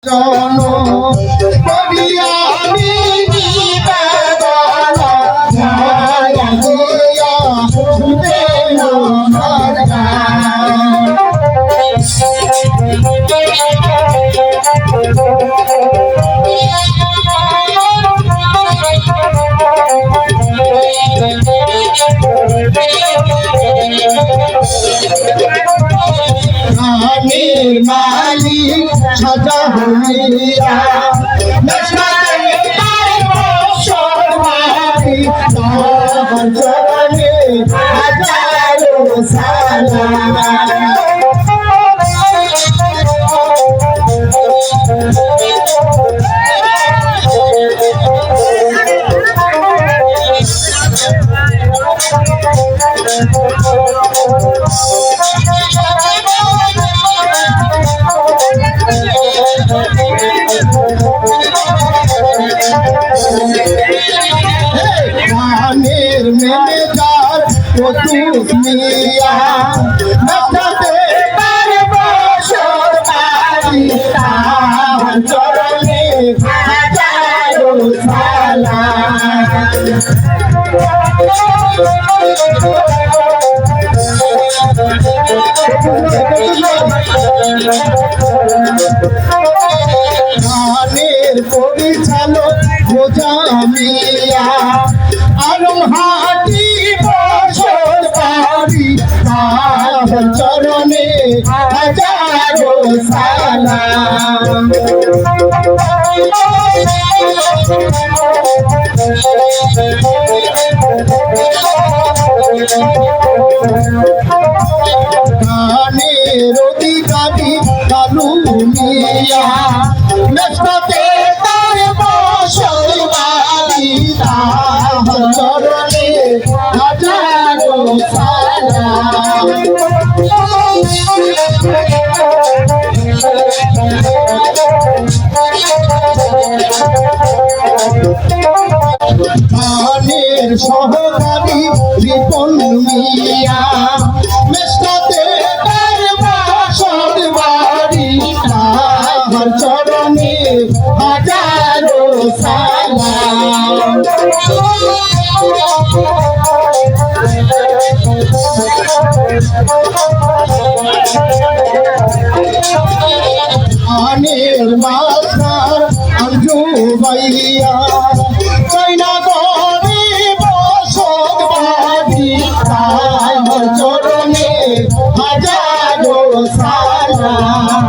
জানো করিয়া আমি নিবেদন মায়া দিয়া শুনে আমার গান আমির মালিক সাজা হইয়া নশাতে সর্বাধি তার চরণে হাজারো সালাম গানের ম্যানেজার কতুস মিয়া নশাতে পারব সর্বাধি তার চরণে হাজারো সালাম গানের পরিচালক গোজামিয়া আলম হাটি বসত বাড়ি তার চরণে হাজারো সালাম গানের অধিকারী কালু মিয়া নশাতে তার বসত বাড়ি তার চরণে হাজারো সালাম গানের সহকারী রিপন মিয়া নশাতে তার বসত বাড়ি তার চরণে হাজারো সালাম আনের মাস্টার আঞ্জু ভাইয়া চাইনা গরি বসত বাড়ি তার চরণে হাজারো সালাম